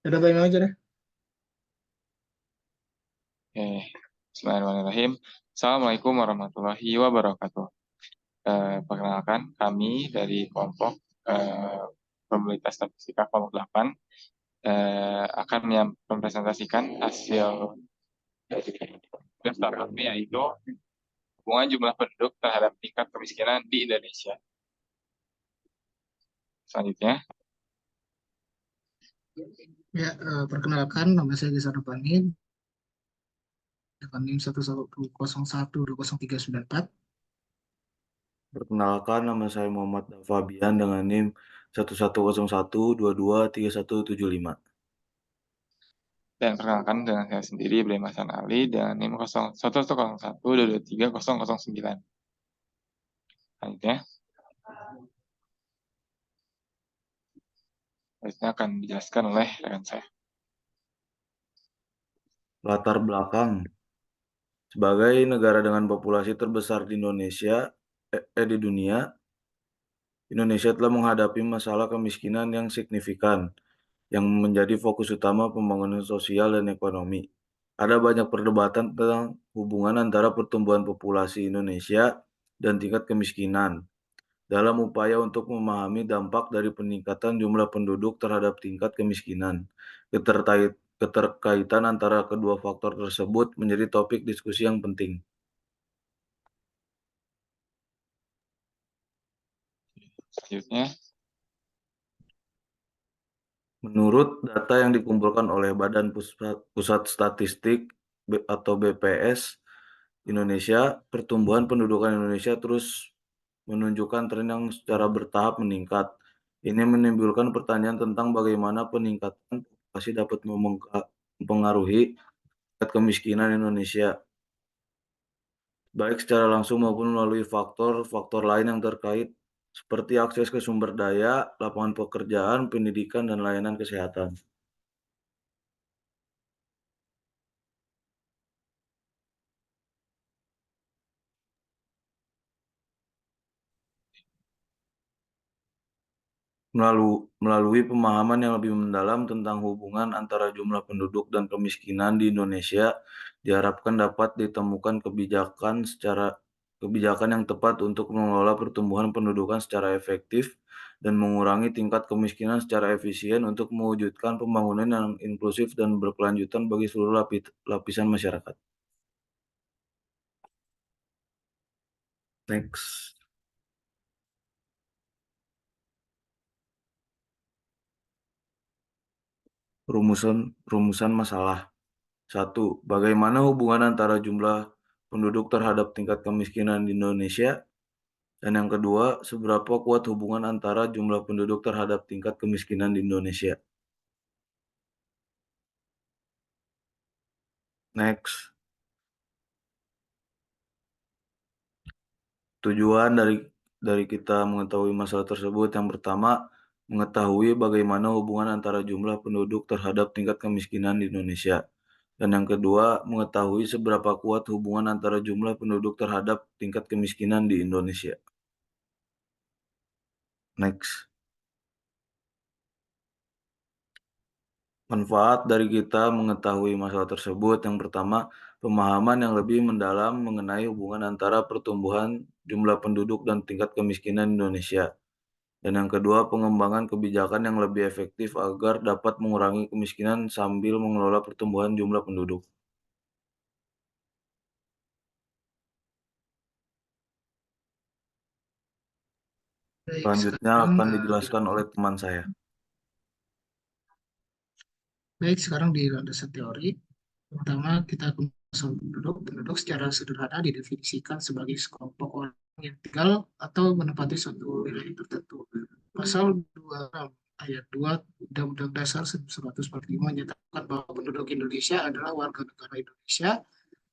Udah timing aja deh. Oke, Bismillahirrahmanirrahim. Assalamualaikum warahmatullahi wabarakatuh. Perkenalkan, kami dari kelompok Probabilitas Statistika kelompok 8 akan mempresentasikan hasil dari daftar kami, yaitu hubungan jumlah penduduk terhadap tingkat kemiskinan di Indonesia. Selanjutnya, Ya, perkenalkan nama saya Gisa Rupani dengan NIM 110120394. Perkenalkan, nama saya Muhammad Fabian dengan NIM 1101223175. dan perkenalkan dengan saya sendiri, Ibrahim Hasan Ali, dengan NIM 1101223009. Selanjutnya, akan dijelaskan oleh rekan saya. Latar belakang. Sebagai negara dengan populasi terbesar di dunia, Indonesia telah menghadapi masalah kemiskinan yang signifikan, yang menjadi fokus utama pembangunan sosial dan ekonomi. Ada banyak perdebatan tentang hubungan antara pertumbuhan populasi Indonesia dan tingkat kemiskinan. Dalam upaya untuk memahami dampak dari peningkatan jumlah penduduk terhadap tingkat kemiskinan, keterkaitan antara kedua faktor tersebut menjadi topik diskusi yang penting. Selanjutnya, Menurut data yang dikumpulkan oleh Badan Pusat Statistik atau BPS Indonesia, pertumbuhan pendudukan Indonesia terus menunjukkan tren yang secara bertahap meningkat. Ini menimbulkan pertanyaan tentang bagaimana peningkatan populasi dapat mempengaruhi tingkat kemiskinan Indonesia, baik secara langsung maupun melalui faktor-faktor lain yang terkait, seperti akses ke sumber daya, lapangan pekerjaan, pendidikan, dan layanan kesehatan. Melalui pemahaman yang lebih mendalam tentang hubungan antara jumlah penduduk dan kemiskinan di Indonesia, diharapkan dapat ditemukan kebijakan yang tepat untuk mengelola pertumbuhan pendudukan secara efektif dan mengurangi tingkat kemiskinan secara efisien untuk mewujudkan pembangunan yang inklusif dan berkelanjutan bagi seluruh lapisan masyarakat. Next. Rumusan masalah. 1. Bagaimana hubungan antara jumlah penduduk terhadap tingkat kemiskinan di Indonesia? Dan yang kedua, seberapa kuat hubungan antara jumlah penduduk terhadap tingkat kemiskinan di Indonesia? Next. Tujuan dari kita mengetahui masalah tersebut, yang pertama, mengetahui bagaimana hubungan antara jumlah penduduk terhadap tingkat kemiskinan di Indonesia. Dan yang kedua, mengetahui seberapa kuat hubungan antara jumlah penduduk terhadap tingkat kemiskinan di Indonesia. Next. Manfaat dari kita mengetahui masalah tersebut, yang pertama, pemahaman yang lebih mendalam mengenai hubungan antara pertumbuhan jumlah penduduk dan tingkat kemiskinan Indonesia. Dan yang kedua, pengembangan kebijakan yang lebih efektif agar dapat mengurangi kemiskinan sambil mengelola pertumbuhan jumlah penduduk. Baik, Selanjutnya sekarang akan dijelaskan oleh teman saya. di landasan teori. Pertama, kita akan masalah penduduk. Penduduk secara sederhana didefinisikan sebagai sekelompok orang yang tinggal atau menempati suatu wilayah tertentu. Pasal 26 ayat 2 Undang-Undang Dasar 1945 menyatakan bahwa penduduk Indonesia adalah warga negara Indonesia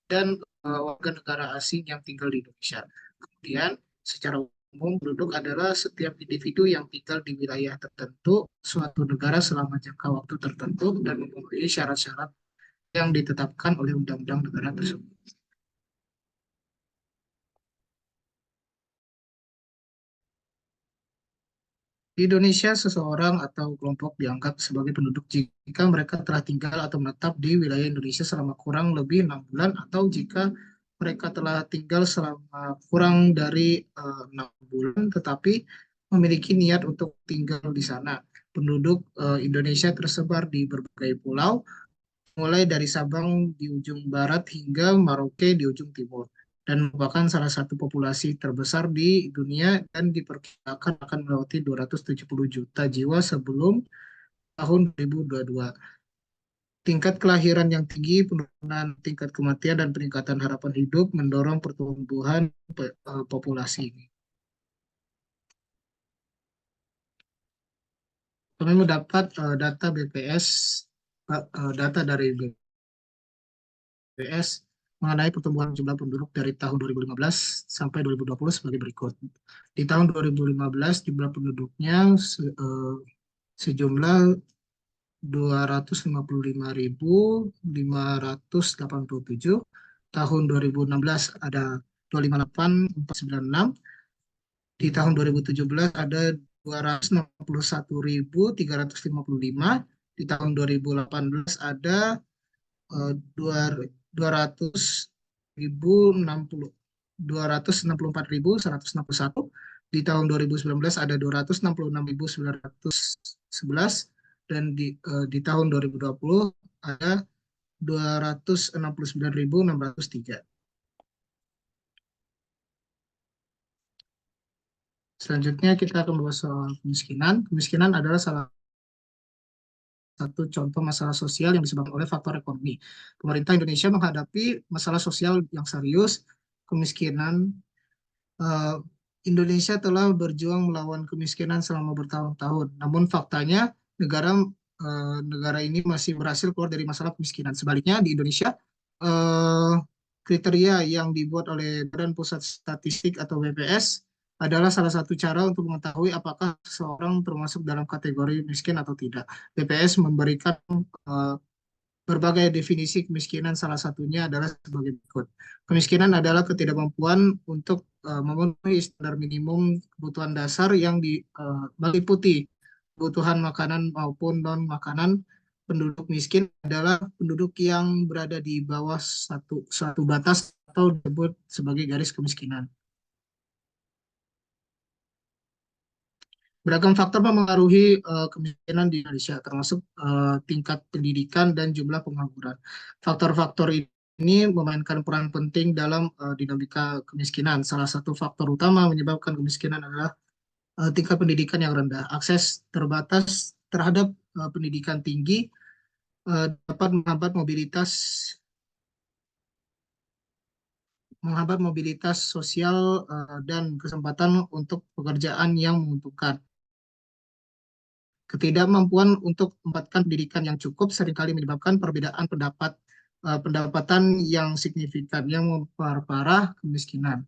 dan warga negara asing yang tinggal di Indonesia. Kemudian secara umum penduduk adalah setiap individu yang tinggal di wilayah tertentu suatu negara selama jangka waktu tertentu dan memenuhi syarat-syarat yang ditetapkan oleh undang-undang negara tersebut. Di Indonesia, seseorang atau kelompok dianggap sebagai penduduk jika mereka telah tinggal atau menetap di wilayah Indonesia selama kurang lebih 6 bulan, atau jika mereka telah tinggal selama kurang dari 6 bulan, tetapi memiliki niat untuk tinggal di sana. Penduduk Indonesia tersebar di berbagai pulau, mulai dari Sabang di ujung barat hingga Merauke di ujung timur, dan merupakan salah satu populasi terbesar di dunia dan diperkirakan akan melewati 270 juta jiwa sebelum tahun 2022. Tingkat kelahiran yang tinggi, penurunan tingkat kematian, dan peningkatan harapan hidup mendorong pertumbuhan populasi ini. Kami mendapat data BPS, data dari BPS mengenai pertumbuhan jumlah penduduk dari tahun 2015 sampai 2020 sebagai berikut. Di tahun 2015 jumlah penduduknya sejumlah 255.587. Tahun 2016 ada 258.496. Di tahun 2017 ada 261.355. Di tahun 2018 ada 264.161. Di tahun 2019 ada 266.911, dan di tahun 2020 ada 269.603. Selanjutnya kita akan membahas soal kemiskinan. Kemiskinan adalah salah satu contoh masalah sosial yang disebabkan oleh faktor ekonomi. Pemerintah Indonesia menghadapi masalah sosial yang serius, kemiskinan. Indonesia telah berjuang melawan kemiskinan selama bertahun-tahun. Namun faktanya negara ini masih berhasil keluar dari masalah kemiskinan. Sebaliknya di Indonesia, kriteria yang dibuat oleh Badan Pusat Statistik atau BPS adalah salah satu cara untuk mengetahui apakah seseorang termasuk dalam kategori miskin atau tidak. BPS memberikan berbagai definisi kemiskinan, salah satunya adalah sebagai berikut. Kemiskinan adalah ketidakmampuan untuk memenuhi standar minimum kebutuhan dasar yang meliputi kebutuhan makanan maupun non-makanan. Penduduk miskin adalah penduduk yang berada di bawah satu batas atau disebut sebagai garis kemiskinan. Beragam faktor memengaruhi kemiskinan di Indonesia, termasuk tingkat pendidikan dan jumlah pengangguran. Faktor-faktor ini memainkan peran penting dalam dinamika kemiskinan. Salah satu faktor utama menyebabkan kemiskinan adalah tingkat pendidikan yang rendah. Akses terbatas terhadap pendidikan tinggi dapat menghambat mobilitas sosial dan kesempatan untuk pekerjaan yang menguntungkan. Ketidakmampuan untuk mendapatkan pendidikan yang cukup seringkali menyebabkan perbedaan pendapatan yang signifikan yang memperparah kemiskinan.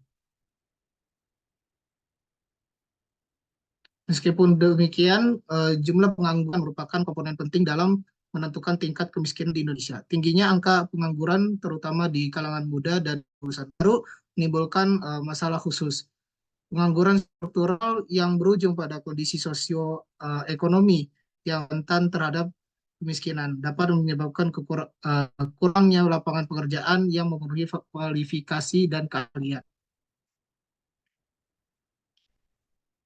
Meskipun demikian, jumlah pengangguran merupakan komponen penting dalam menentukan tingkat kemiskinan di Indonesia. Tingginya angka pengangguran, terutama di kalangan muda dan lulusan baru, menimbulkan masalah khusus. Pengangguran struktural yang berujung pada kondisi sosioekonomi yang rentan terhadap kemiskinan dapat menyebabkan kurangnya lapangan pekerjaan yang memenuhi kualifikasi dan keahlian.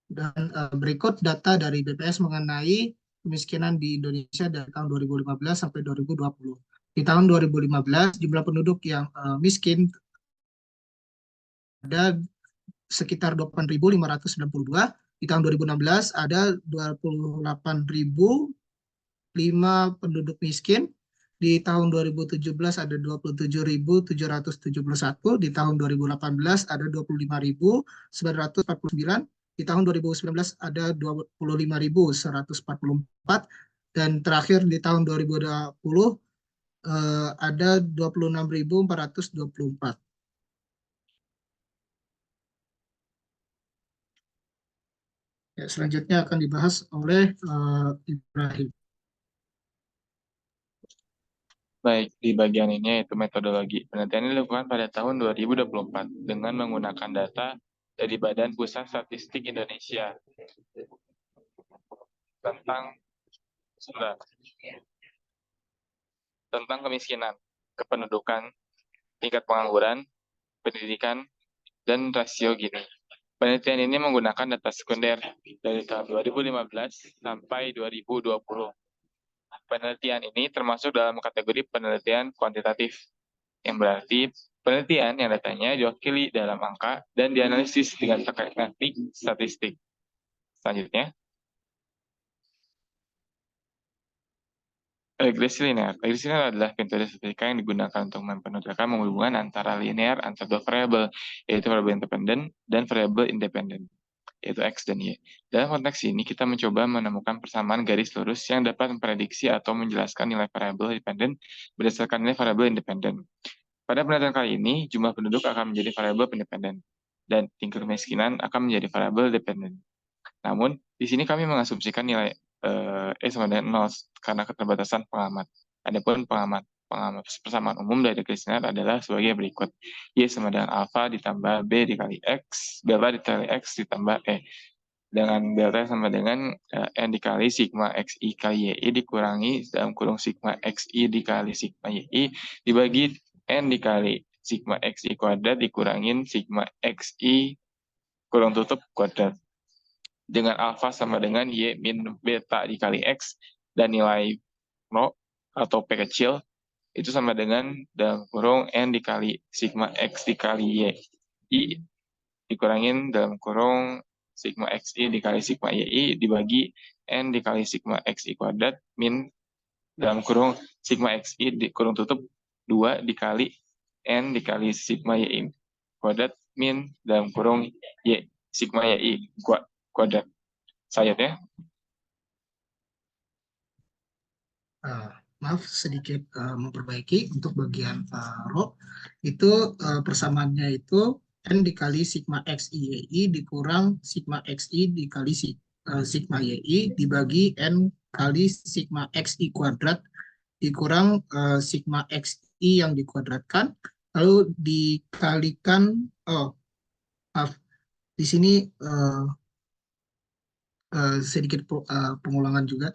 Dan berikut data dari BPS mengenai kemiskinan di Indonesia dari tahun 2015 sampai 2020. Di tahun 2015, jumlah penduduk yang miskin ada sekitar 28.592. Di tahun 2016 ada 28.005 penduduk miskin. Di tahun 2017 ada 27.771. Di tahun 2018 ada 25.949. Di tahun 2019 ada 25.144. Dan terakhir di tahun 2020 ada 26.424. Ya, selanjutnya akan dibahas oleh Ibrahim. Baik, di bagian ini yaitu metodologi. Penelitian ini dilakukan pada tahun 2024 dengan menggunakan data dari Badan Pusat Statistik Indonesia. tentang kemiskinan, kependudukan, tingkat pengangguran, pendidikan, dan rasio Gini. Penelitian ini menggunakan data sekunder dari tahun 2015 sampai 2020. Penelitian ini termasuk dalam kategori penelitian kuantitatif, yang berarti penelitian yang datanya diwakili dalam angka dan dianalisis dengan teknik statistik. Selanjutnya, regresi linear. Regresi linear adalah metode statistika yang digunakan untuk mempermudah menghubungkan antara linear antara dua variabel, yaitu variabel independen dan variabel independen, yaitu X dan Y. Dalam konteks ini, kita mencoba menemukan persamaan garis lurus yang dapat memprediksi atau menjelaskan nilai variabel independen berdasarkan nilai variabel independen. Pada penelitian kali ini, jumlah penduduk akan menjadi variabel independen, dan tingkat kemiskinan akan menjadi variabel dependen. Namun, di sini kami mengasumsikan nilai E sama dengan 0 karena keterbatasan pengamat. Adapun pengamat persamaan umum dari regresi linear adalah sebagai berikut. Y sama dengan alfa ditambah B dikali X, delta dikali X ditambah E. Dengan delta sama dengan N dikali sigma XI kali YI dikurangi dalam kurung sigma XI dikali sigma YI dibagi N dikali sigma XI kuadrat dikurangin sigma XI kurung tutup kuadrat. Dengan alfa sama dengan Y min beta dikali X, dan nilai no atau P kecil itu sama dengan dalam kurung N dikali sigma X dikali YI dikurangin dalam kurung sigma XI dikali sigma YI dibagi N dikali sigma XI kuadrat min dalam kurung sigma XI di kurung tutup 2 dikali N dikali sigma YI kuadrat min dalam kurung Y sigma YI kuadrat. Sayapnya. Maaf sedikit memperbaiki untuk bagian rho itu persamaannya itu N dikali sigma XI YI dikurang sigma XI dikali sigma YI dibagi N kali sigma XI kuadrat dikurang sigma XI yang dikuadratkan lalu dikalikan maaf di sini sedikit pengulangan juga.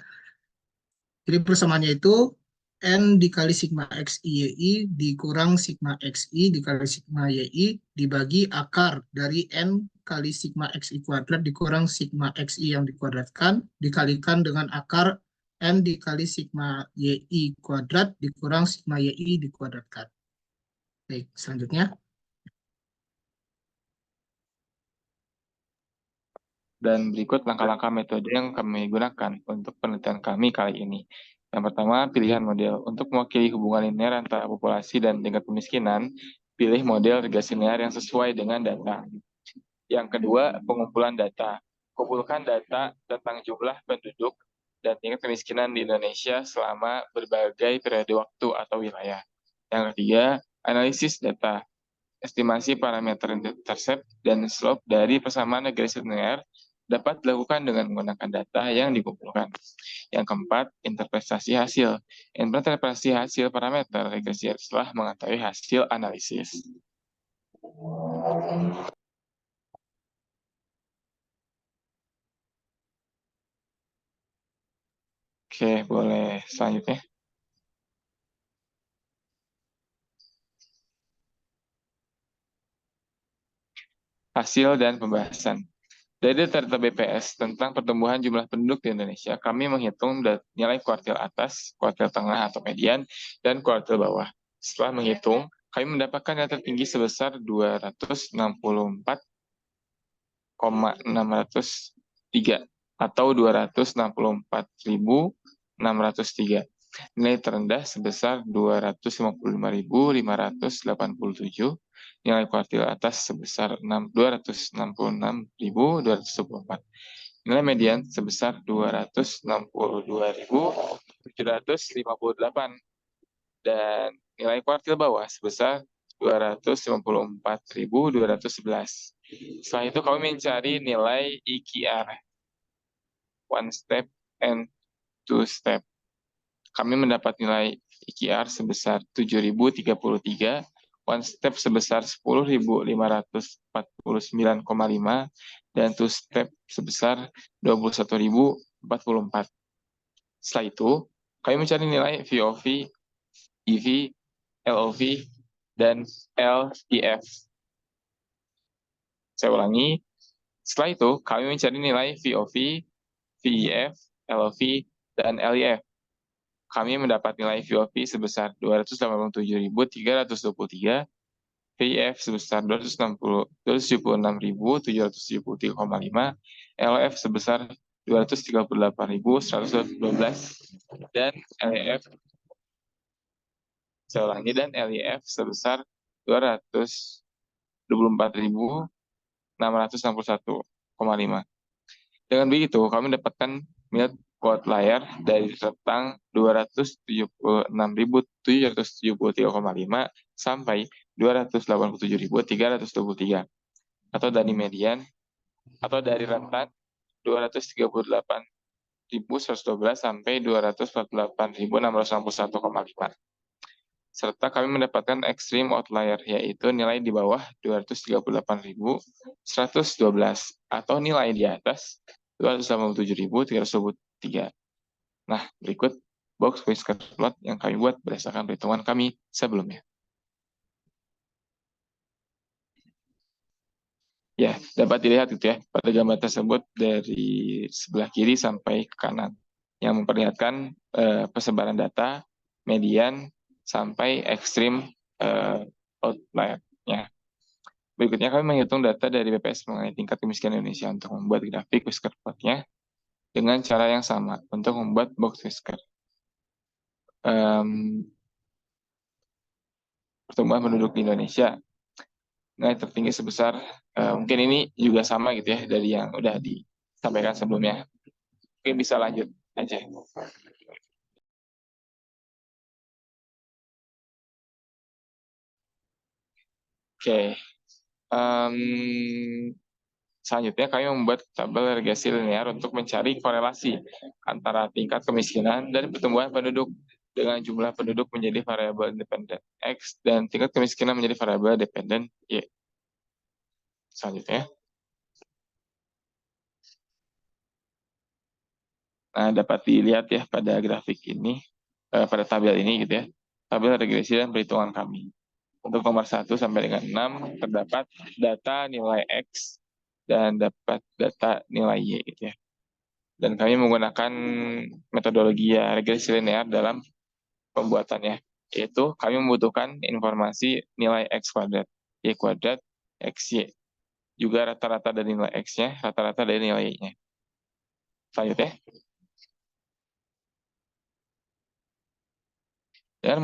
Jadi persamaannya itu N dikali sigma XI YI dikurang sigma XI dikali sigma YI dibagi akar dari N kali sigma XI kuadrat dikurang sigma XI yang dikuadratkan dikalikan dengan akar N dikali sigma YI kuadrat dikurang sigma YI dikuadratkan. Baik, selanjutnya. Dan berikut langkah-langkah metode yang kami gunakan untuk penelitian kami kali ini. Yang pertama, pilihan model. Untuk mewakili hubungan linear antara populasi dan tingkat kemiskinan, pilih model regresi linear yang sesuai dengan data. Yang kedua, pengumpulan data. Kumpulkan data tentang jumlah penduduk dan tingkat kemiskinan di Indonesia selama berbagai periode waktu atau wilayah. Yang ketiga, analisis data. Estimasi parameter intercept dan slope dari persamaan regresi linear dapat dilakukan dengan menggunakan data yang dikumpulkan. Yang keempat, interpretasi hasil. Interpretasi hasil parameter regresi setelah mengetahui hasil analisis. Oke, boleh selanjutnya. Hasil dan pembahasan. Dari data BPS tentang pertumbuhan jumlah penduduk di Indonesia, kami menghitung nilai kuartil atas, kuartil tengah atau median, dan kuartil bawah. Setelah menghitung, kami mendapatkan data tertinggi sebesar 264,603 atau 264.603. Nilai terendah sebesar 255.587, nilai kuartil atas sebesar 266.224, nilai median sebesar 262.758, dan nilai kuartil bawah sebesar 254.211. Setelah itu kami mencari nilai IQR, one step and two step. Kami mendapat nilai IQR sebesar 7.033, one step sebesar 10.549,5, dan two step sebesar 21.000 44. Setelah itu, kami mencari nilai VOV, EV, LOV, dan LEF. Saya ulangi, setelah itu kami mencari nilai VOV, VEF, LOV, dan LEF. Kami mendapat nilai VOV sebesar 287.323, VEF sebesar 276.773,5, LEF sebesar 238.112, dan LEF saya ulangi, dan LEF sebesar 224.661,5. Dengan begitu, kami mendapatkan mild outlier dari rentang 276.773,5 sampai 287.323, atau dari median atau dari rentang 238.112 sampai 248.661,5. Serta kami mendapatkan extreme outlier, yaitu nilai di bawah 238.112 atau nilai di atas 287.323. Nah, berikut box Whisker plot yang kami buat berdasarkan perhitungan kami sebelumnya. Ya, dapat dilihat gitu ya, pada gambar tersebut dari sebelah kiri sampai ke kanan, yang memperlihatkan persebaran data, median, sampai ekstrim outlier-nya. Berikutnya kami menghitung data dari BPS mengenai tingkat kemiskinan Indonesia untuk membuat grafik Whisker plot-nya dengan cara yang sama untuk membuat box Whisker. Pertumbuhan penduduk di Indonesia nilai tertinggi sebesar mungkin ini juga sama gitu ya dari yang udah disampaikan sebelumnya. Mungkin bisa lanjut aja. Oke. Selanjutnya kami membuat tabel regresi linear untuk mencari korelasi antara tingkat kemiskinan dan pertumbuhan penduduk dengan jumlah penduduk menjadi variabel independen X dan tingkat kemiskinan menjadi variabel dependen Y. Selanjutnya. Nah, dapat dilihat ya pada grafik ini, pada tabel ini gitu ya, tabel regresi dan perhitungan kami. Untuk nomor 1 sampai dengan 6 terdapat data nilai X dan dapat data nilai Y gitu ya. Dan kami menggunakan metodologi regresi linear dalam pembuatannya, yaitu kami membutuhkan informasi nilai X kuadrat, Y kuadrat, XY. Juga rata-rata dari nilai X-nya, rata-rata dari nilai Y-nya. Selanjutnya. Dengan